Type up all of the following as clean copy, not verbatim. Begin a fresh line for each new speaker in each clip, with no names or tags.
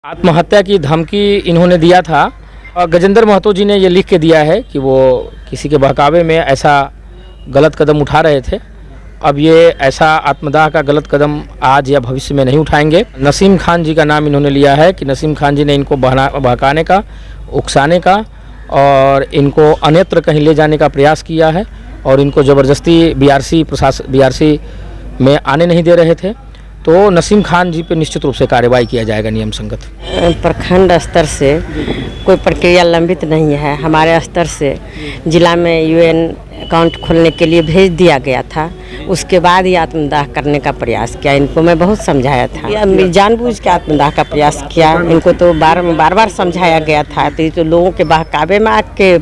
आत्महत्या की धमकी इन्होंने दिया था और गजेंद्र महतो जी ने ये लिख के दिया है कि वो किसी के बहकावे में ऐसा गलत कदम उठा रहे थे। अब ये ऐसा आत्मदाह का गलत कदम आज या भविष्य में नहीं उठाएंगे। नसीम खान जी का नाम इन्होंने लिया है कि नसीम खान जी ने इनको बहकाने का, उकसाने का और इनको अन्यत्र कहीं ले जाने का प्रयास किया है और इनको ज़बरदस्ती बीआरसी में आने नहीं दे रहे थे। तो नसीम खान जी पे निश्चित रूप से कार्रवाई किया जाएगा नियम संगत।
प्रखंड स्तर से कोई प्रक्रिया लंबित नहीं है। हमारे स्तर से जिला में यूएन अकाउंट खोलने के लिए भेज दिया गया था। उसके बाद ही आत्मदाह करने का प्रयास किया। इनको मैं बहुत समझाया था, जानबूझ के आत्मदाह का प्रयास किया। इनको तो बार बार समझाया गया था, तो ये तो लोगों के बहकावे में आके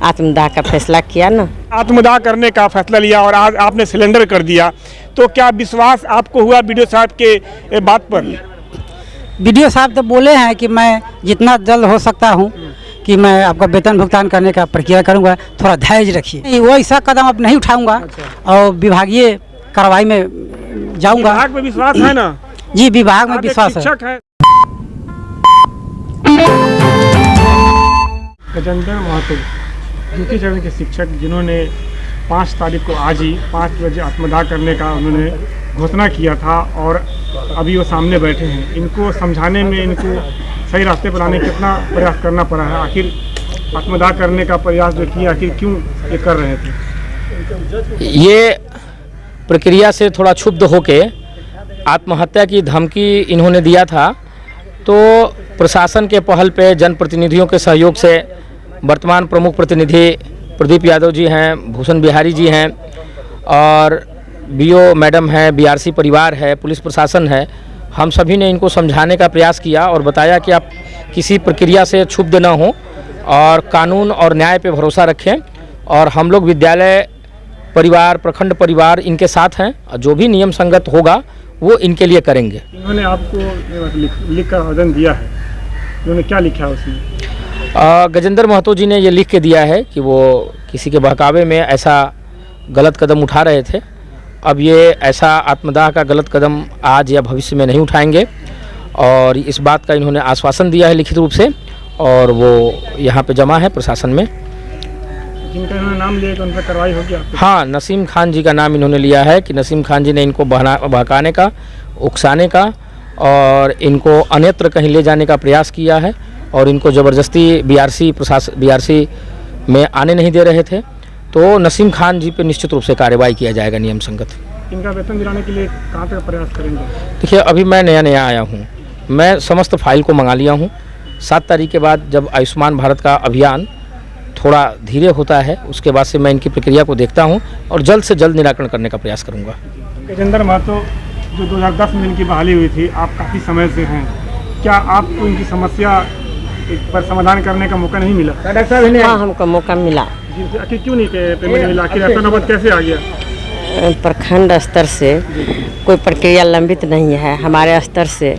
आत्मदाह का फैसला किया ना।
आत्मदाह करने का फैसला लिया और आज आपने सिलेंडर कर दिया, तो क्या विश्वास आपको हुआ बीडीओ साहब के बात पर?
बीडीओ साहब तो बोले हैं कि मैं जितना जल्द हो सकता हूँ कि मैं आपका वेतन भुगतान करने का प्रक्रिया करूंगा, थोड़ा धैर्य रखिए। वो ऐसा कदम अब नहीं उठाऊंगा और विभागीय कार्रवाई में जाऊंगा।
विभाग में विश्वास है ना?
जी, विभाग में विश्वास है।
गजेंद्र महतो द्वितीय चरण के शिक्षक, जिन्होंने 5 तारीख को आज ही 5 बजे आत्मदाह करने का उन्होंने घोषणा किया था और अभी वो सामने बैठे हैं। इनको समझाने में, इनको सही रास्ते पर लाने कितना प्रयास करना पड़ा है? आखिर आत्मदाह करने का प्रयास जो किया, आखिर क्यों ये कर रहे थे?
ये प्रक्रिया से थोड़ा क्षुब्ध होके आत्महत्या की धमकी इन्होंने दिया था। तो प्रशासन के पहल पे, जनप्रतिनिधियों के सहयोग से वर्तमान प्रमुख प्रतिनिधि प्रदीप यादव जी हैं, भूषण बिहारी जी हैं और बीओ मैडम है, बीआरसी परिवार है, पुलिस प्रशासन है, हम सभी ने इनको समझाने का प्रयास किया और बताया कि आप किसी प्रक्रिया से क्षुब्ध न हों और कानून और न्याय पे भरोसा रखें और हम लोग विद्यालय परिवार, प्रखंड परिवार इनके साथ हैं और जो भी नियम संगत होगा वो इनके लिए करेंगे।
इन्होंने आपको लिख कर आवेदन दिया है, इन्होंने क्या लिखा है उसमें?
गजेंद्र महतो जी ने ये लिख के दिया है कि वो किसी के बहकावे में ऐसा गलत कदम उठा रहे थे। अब ये ऐसा आत्मदाह का गलत कदम आज या भविष्य में नहीं उठाएंगे और इस बात का इन्होंने आश्वासन दिया है लिखित रूप से और वो यहाँ पे जमा है प्रशासन में।
जिनका इन्होंने नाम लिया तो उन पर कार्रवाई होगी आपको?
हाँ, नसीम खान जी का नाम इन्होंने लिया है कि नसीम खान जी ने इनको बहकाने का, उकसाने का और इनको अन्यत्र कहीं ले जाने का प्रयास किया है और इनको ज़बरदस्ती बीआरसी में आने नहीं दे रहे थे। तो नसीम खान जी पे निश्चित रूप से कार्रवाई किया जाएगा नियम संगत।
इनका वेतन दिलाने के लिए कहाँ तक प्रयास करेंगे?
देखिए, अभी मैं नया आया हूँ, मैं समस्त फाइल को मंगा लिया हूँ। 7 तारीख के बाद जब आयुष्मान भारत का अभियान थोड़ा धीरे होता है, उसके बाद से मैं इनकी प्रक्रिया को देखता हूँ और जल्द से जल्द निराकरण करने का प्रयास करूँगा।
गजेंद्र महतो, जो 2010 में इनकी बहाली हुई थी, आप काफ़ी समय से हैं, क्या आपको इनकी समस्या पर समाधान करने का मौका नहीं मिला?
हाँ, हमको मौका मिला।
आखिर क्यों नहीं पेमेंट मिला? आखिर ऐसा नौबत कैसे आ गया?
प्रखंड स्तर से कोई प्रक्रिया लंबित नहीं है। हमारे स्तर से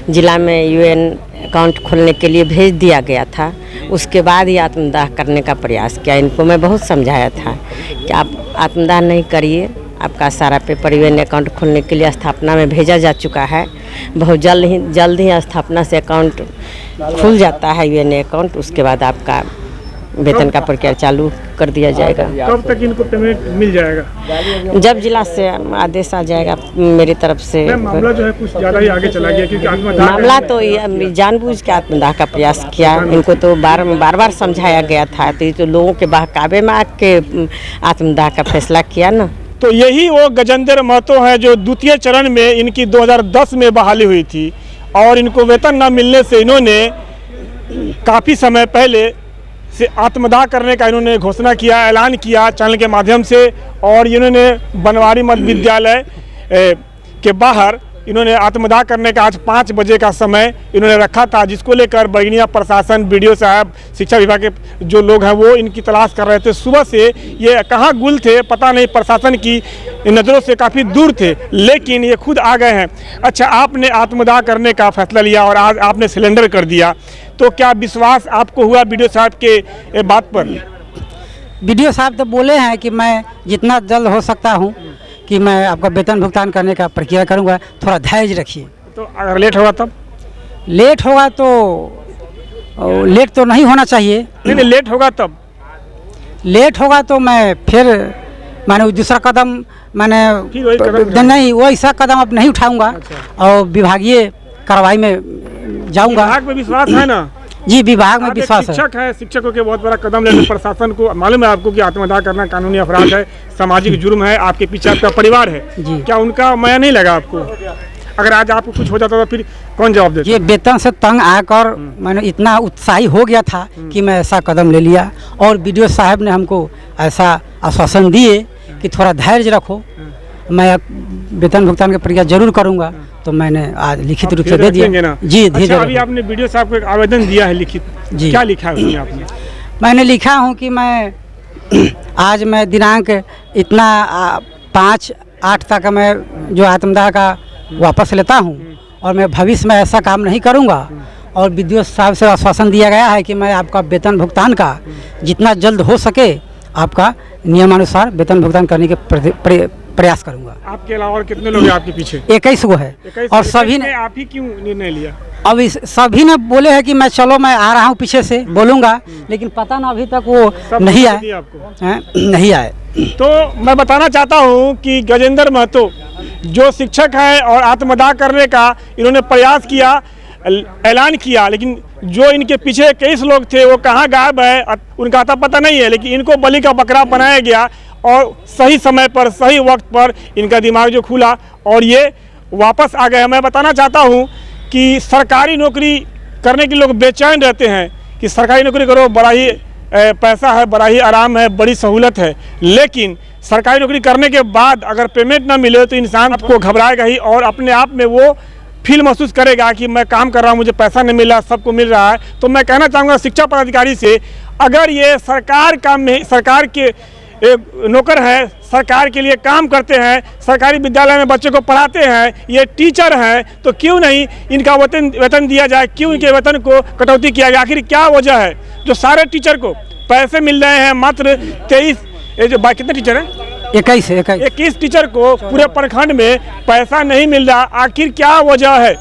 जिला में यूएन अकाउंट खोलने के लिए भेज दिया गया था। उसके बाद ही आत्मदाह करने का प्रयास किया। इनको मैं बहुत समझाया था कि आप आत्मदाह नहीं करिए, आपका सारा पेपर यूएन अकाउंट खोलने के लिए स्थापना में भेजा जा चुका है। बहुत जल्द ही स्थापना से अकाउंट खुल जाता है यूएन अकाउंट। उसके बाद आपका वेतन का प्रक्रिया चालू कर दिया जाएगा।
कब तक इनको पेमेंट मिल जाएगा?
जब जिला से आदेश आ जाएगा मेरी तरफ से।
मामला जो है कुछ ज़्यादा ही आगे चला गया, क्योंकि
मामला तो जानबूझ के आत्मदाह का प्रयास किया। इनको तो बार बार समझाया गया था, तो ये तो लोगों के बहकावे में आके आत्मदाह का फैसला किया ना।
तो यही वो गजेंद्र महतो हैं जो द्वितीय चरण में इनकी 2010 में बहाली हुई थी और इनको वेतन न मिलने से इन्होंने काफ़ी समय पहले से आत्मदाह करने का इन्होंने घोषणा किया, ऐलान किया चैनल के माध्यम से। और इन्होंने बनवारी मध्य विद्यालय के बाहर इन्होंने आत्मदाह करने का आज 5 बजे का समय इन्होंने रखा था, जिसको लेकर बगनिया प्रशासन, बीडीओ साहब, शिक्षा विभाग के जो लोग हैं वो इनकी तलाश कर रहे थे। सुबह से ये कहाँ गुल थे पता नहीं, प्रशासन की नज़रों से काफ़ी दूर थे, लेकिन ये खुद आ गए हैं। अच्छा, आपने आत्मदाह करने का फैसला लिया और आज आपने सिलेंडर कर दिया, तो क्या विश्वास आपको हुआ बीडीओ साहब के बात पर?
बीडीओ साहब तो बोले हैं कि मैं जितना जल्द हो सकता हूँ कि मैं आपका वेतन भुगतान करने का प्रक्रिया करूंगा, थोड़ा धैर्य रखिए।
तो अगर लेट होगा तब?
लेट होगा तो लेट तो नहीं होना चाहिए।
नहीं, लेट होगा तब।
लेट होगा तो मैं फिर मैंने दूसरा कदम
फिर वही कदम
मैंने नहीं वो ऐसा कदम अब नहीं उठाऊंगा और विभागीय कार्रवाई में जाऊंगा।
विभाग में विश्वास है ना?
जी, विभाग में
आप एक
विश्वास है।
शिक्षक है, शिक्षकों के बहुत बड़ा कदम लेने प्रशासन को मालूम है आपको कि आत्मदाह करना कानूनी अपराध है, सामाजिक जुर्म है, आपके पीछे आपका परिवार है।
जी।
क्या उनका माया नहीं लगा आपको? अगर आज आपको कुछ हो जाता तो फिर कौन जवाब देता?
ये वेतन से तंग आकर मैंने इतना उत्साही हो गया था कि मैं ऐसा कदम ले लिया और बीडीओ साहब ने हमको ऐसा आश्वासन दिए कि थोड़ा धैर्य रखो, मैं वेतन भुगतान की प्रक्रिया जरूर करूंगा। तो मैंने आज लिखित रूप से दे दिया। जी,
अच्छा, अभी आपने बीडीओ साहब को एक आवेदन दिया है लिखित,
जी।
क्या लिखा है उसमें आपने?
मैंने लिखा हूँ कि मैं आज मैं दिनांक इतना 5/8 तक मैं जो आत्मदाह का वापस लेता हूँ और मैं भविष्य में ऐसा काम नहीं करूँगा। और बीडीओ साहब से आश्वासन दिया गया है कि मैं आपका वेतन भुगतान का जितना जल्द हो सके आपका नियमानुसार वेतन भुगतान करने के प्रयास करूँगा।
आपके अलावा और कितने लोग हैं आपके पीछे?
21 गो है।
21
और सभी ने
आप ही क्यों निर्णय लिया?
अब सभी ने बोले हैं कि मैं चलो मैं आ रहा हूँ पीछे से बोलूँगा, लेकिन पता ना अभी तक वो नहीं आए
आपको
नहीं आए।
तो मैं बताना चाहता हूं कि गजेंद्र महतो जो शिक्षक हैं और आत्मदाह करने का इन्होंने प्रयास किया, ऐलान किया, लेकिन जो इनके पीछे 21 लोग थे वो कहाँ गायब है उनका आता पता नहीं है। लेकिन इनको बलि का बकरा बनाया गया और सही समय पर सही वक्त पर इनका दिमाग जो खुला और ये वापस आ गए। मैं बताना चाहता हूँ कि सरकारी नौकरी करने के लोग बेचैन रहते हैं कि सरकारी नौकरी करो, बड़ा ही पैसा है, बड़ा ही आराम है, बड़ी सहूलत है, लेकिन सरकारी नौकरी करने के बाद अगर पेमेंट ना मिले तो इंसान आपको घबराएगा ही और अपने आप में वो फील महसूस करेगा कि मैं काम कर रहा हूँ, मुझे पैसा नहीं मिला, सबको मिल रहा है। तो मैं कहना चाहूँगा शिक्षा पदाधिकारी से, अगर ये सरकार के नौकर हैं, सरकार के लिए काम करते हैं, सरकारी विद्यालय में बच्चों को पढ़ाते हैं, ये टीचर हैं, तो क्यों नहीं इनका वेतन दिया जाए, क्यों इनके वेतन को कटौती किया जाए? आखिर क्या वजह है जो सारे टीचर को पैसे मिल रहे हैं मात्र 23 कितने टीचर हैं? 21 टीचर को पूरे प्रखंड में पैसा नहीं मिल रहा, आखिर क्या वजह है?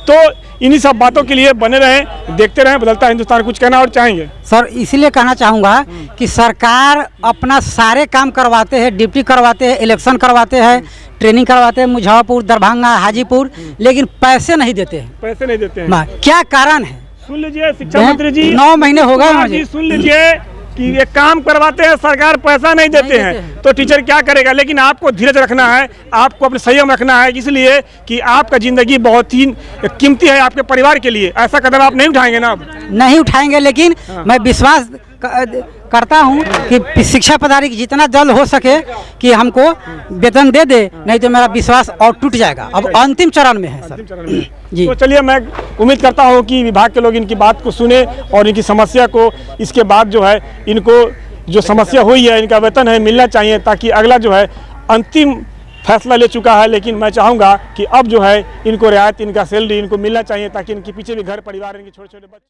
तो इन्हीं सब बातों के लिए बने रहें, देखते रहें बदलता हिंदुस्तान। कुछ कहना और चाहेंगे?
सर, इसलिए कहना चाहूँगा कि सरकार अपना सारे काम करवाते हैं, ड्यूटी करवाते हैं, इलेक्शन करवाते हैं, ट्रेनिंग करवाते हैं, मुजफ्फरपुर, दरभंगा, हाजीपुर, लेकिन पैसे नहीं देते हैं।
पैसे नहीं देते हैं,
क्या कारण है?
सुन लीजिए शिक्षा मंत्री जी,
9 महीने हो गए मुझे।
सुन लीजिए कि ये काम करवाते हैं, सरकार पैसा नहीं देते हैं, तो टीचर क्या करेगा? लेकिन आपको धीरज रखना है, आपको अपने संयम रखना है, इसलिए कि आपका जिंदगी बहुत ही कीमती है आपके परिवार के लिए। ऐसा कदम आप नहीं उठाएंगे ना? अब
नहीं उठाएंगे, लेकिन मैं विश्वास करता हूं कि शिक्षा पदाधिकारी जितना जल्द हो सके कि हमको वेतन दे दे, नहीं तो मेरा विश्वास और टूट जाएगा। अब अंतिम चरण में है सर जी।
तो चलिए, मैं उम्मीद करता हूं कि विभाग के लोग इनकी बात को सुने और इनकी समस्या को, इसके बाद जो है इनको जो समस्या हुई है, इनका वेतन है मिलना चाहिए, ताकि अगला जो है अंतिम फैसला ले चुका है, लेकिन मैं चाहूँगा कि अब जो है इनको रियायत, इनका सैलरी इनको मिलना चाहिए, ताकि इनके पीछे भी घर परिवार, इनके छोटे छोटे बच्चे